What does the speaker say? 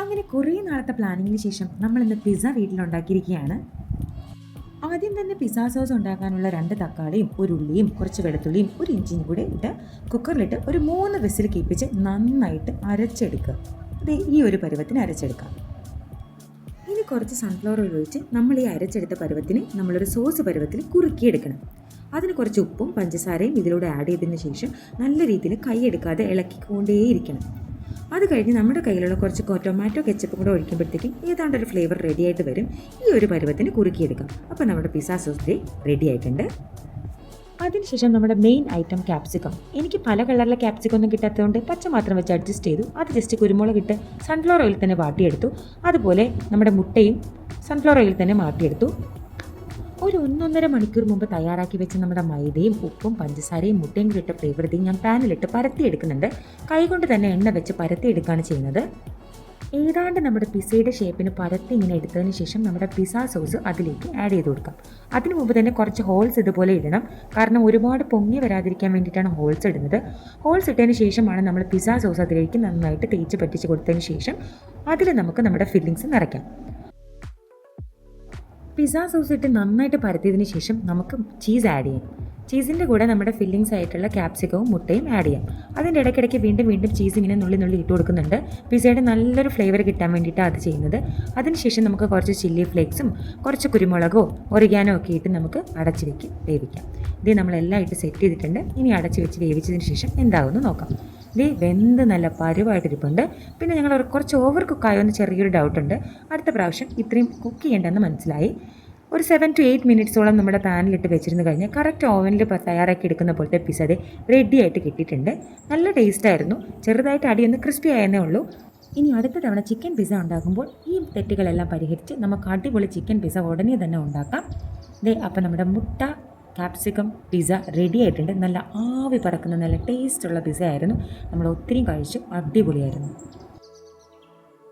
അങ്ങനെ കുറേ നാളത്തെ പ്ലാനിങ്ങിന് ശേഷം നമ്മളിന്ന് പിസ്സ വീട്ടിലുണ്ടാക്കിയിരിക്കുകയാണ്. ആദ്യം തന്നെ പിസ്സ സോസ് ഉണ്ടാക്കാനുള്ള 2 തക്കാളിയും ഒരു ഉള്ളിയും കുറച്ച് വെളുത്തുള്ളിയും ഒരു ഇഞ്ചിയും കൂടെ ഇട്ട് കുക്കറിലിട്ട് ഒരു 3 വിസിൽ കേൾപ്പിച്ച് നന്നായിട്ട് അരച്ചെടുക്കുക. ഇത് ഈ ഒരു പരുവത്തിന് അരച്ചെടുക്കാം. ഇനി കുറച്ച് സൺഫ്ലവർ ഓയിൽ ഒഴിച്ച് നമ്മൾ ഈ അരച്ചെടുത്ത പരുവത്തിന് നമ്മളൊരു സോസ് പരുവത്തിൽ കുറുക്കിയെടുക്കണം. അതിന് കുറച്ച് ഉപ്പും പഞ്ചസാരയും ഇതിലൂടെ ആഡ് ചെയ്തതിന് ശേഷം നല്ല രീതിയിൽ കൈയെടുക്കാതെ ഇളക്കിക്കൊണ്ടേയിരിക്കണം. അത് കഴിഞ്ഞ് നമ്മുടെ കയ്യിലുള്ള കുറച്ച് ടൊമാറ്റോ കെച്ചപ്പും കൂടെ ഒഴിക്കുമ്പോഴത്തേക്കും ഏതാണ്ട് ഒരു ഫ്ലേവർ റെഡി ആയിട്ട് വരും. ഈ ഒരു പരുവത്തിന് കുറുക്കിയെടുക്കാം. അപ്പോൾ നമ്മുടെ പിസ്സ സോസ് റെഡി ആയിട്ടുണ്ട്. അതിനുശേഷം നമ്മുടെ മെയിൻ ഐറ്റം ക്യാപ്സിക്കം. എനിക്ക് പല കളറിലെ ക്യാപ്സിക്കം ഒന്നും കിട്ടാത്തതുകൊണ്ട് പച്ച മാത്രം വെച്ച് അഡ്ജസ്റ്റ് ചെയ്തു. അത് ജസ്റ്റ് കുരുമുളക് ഇട്ട് സൺഫ്ലവർ ഓയിൽ തന്നെ വാട്ടിയെടുത്തു. അതുപോലെ നമ്മുടെ മുട്ടയും സൺഫ്ലവർ ഓയിൽ തന്നെ മാറ്റിയെടുത്തു. ഒരു 1-1.5 മണിക്കൂർ മുമ്പ് തയ്യാറാക്കി വെച്ച് നമ്മുടെ മൈദയും ഉപ്പും പഞ്ചസാരയും മുട്ടയും കൂടി ഇട്ട ഫ്ലേവർ ഞാൻ പാനിലിട്ട് പരത്തിയെടുക്കുന്നുണ്ട്. കൈകൊണ്ട് തന്നെ എണ്ണ വെച്ച് പരത്തിയെടുക്കുകയാണ് ചെയ്യുന്നത്. ഏതാണ്ട് നമ്മുടെ പിസ്സയുടെ ഷേപ്പിന് പരത്തി ഇങ്ങനെ എടുത്തതിന് ശേഷം നമ്മുടെ പിസ്സ സോസ് അതിലേക്ക് ആഡ് ചെയ്ത് കൊടുക്കാം. അതിനു മുമ്പ് തന്നെ കുറച്ച് ഹോൾസ് ഇതുപോലെ ഇടണം. കാരണം ഒരുപാട് പൊങ്ങി വരാതിരിക്കാൻ വേണ്ടിയിട്ടാണ് ഹോൾസ് ഇടുന്നത്. ഹോൾസ് ഇട്ടതിന് ശേഷമാണ് നമ്മൾ പിസ്സ സോസ് അതിലേക്ക് നന്നായിട്ട് തേച്ച് പറ്റിച്ച് കൊടുത്തതിന് ശേഷം അതിൽ നമുക്ക് നമ്മുടെ ഫില്ലിങ്സ് നിറയ്ക്കാം. പിസ്സ സോസ് ഇട്ട് നന്നായിട്ട് പരത്തിയതിന് ശേഷം നമുക്ക് ചീസ് ആഡ് ചെയ്യാം. ചീസിൻ്റെ കൂടെ നമ്മുടെ ഫില്ലിങ്സ് ആയിട്ടുള്ള ക്യാപ്സിക്കവും മുട്ടയും ആഡ് ചെയ്യാം. അതിൻ്റെ ഇടയ്ക്കിടയ്ക്ക് വീണ്ടും ചീസ് ഇങ്ങനെ നുള്ളി ഇട്ട് കൊടുക്കുന്നുണ്ട്. പിസ്സയുടെ നല്ലൊരു ഫ്ലേവർ കിട്ടാൻ വേണ്ടിയിട്ടാണ് അത് ചെയ്യുന്നത്. അതിനുശേഷം നമുക്ക് കുറച്ച് ചില്ലി ഫ്ലേക്സും കുറച്ച് കുരുമുളകോ ഒറിഗാനോ ഒക്കെ ഇട്ട് നമുക്ക് അടച്ച് വെച്ച് വേവിക്കാം. ഇത് നമ്മളെല്ലാം ഇട്ട് സെറ്റ് ചെയ്തിട്ടുണ്ട്. ഇനി അടച്ച് വെച്ച് വേവിച്ചതിന് ശേഷം എന്താകുമെന്ന് നോക്കാം. ഇത് വെന്ത് നല്ല പരുവായിട്ടിരിപ്പുണ്ട്. പിന്നെ ഞങ്ങൾ കുറച്ച് ഓവർ കുക്കായോ എന്ന് ചെറിയൊരു ഡൗട്ടുണ്ട്. അടുത്ത പ്രാവശ്യം ഇത്രയും കുക്ക് ചെയ്യേണ്ടെന്ന് മനസ്സിലായി. ഒരു 7 to 8 മിനിറ്റ്സോളം നമ്മുടെ പാനിലിട്ട് വെച്ചിരുന്ന് കഴിഞ്ഞാൽ കറക്റ്റ് ഓവനിൽ തയ്യാറാക്കി എടുക്കുന്ന പോലത്തെ പിസ്സ റെഡി ആയിട്ട് കിട്ടിയിട്ടുണ്ട്. നല്ല ടേസ്റ്റായിരുന്നു. ചെറുതായിട്ട് അടിയൊന്ന് ക്രിസ്പി ആയെന്നേ ഉള്ളൂ. ഇനി അടുത്ത തവണ ചിക്കൻ പിസ്സ ഉണ്ടാക്കുമ്പോൾ ഈ തെറ്റുകളെല്ലാം പരിഹരിച്ച് നമുക്ക് അടിപൊളി ചിക്കൻ പിസ്സ ഉടനെ തന്നെ ഉണ്ടാക്കാം. അപ്പോൾ നമ്മുടെ മുട്ട ക്യാപ്സിക്കം പിസ്സ റെഡി ആയിട്ടുണ്ട്. നല്ല ആവി പറക്കുന്ന നല്ല ടേസ്റ്റുള്ള പിസ്സ ആയിരുന്നു. നമ്മൾ ഒത്തിരി കഴിച്ചു. അടിപൊളിയായിരുന്നു.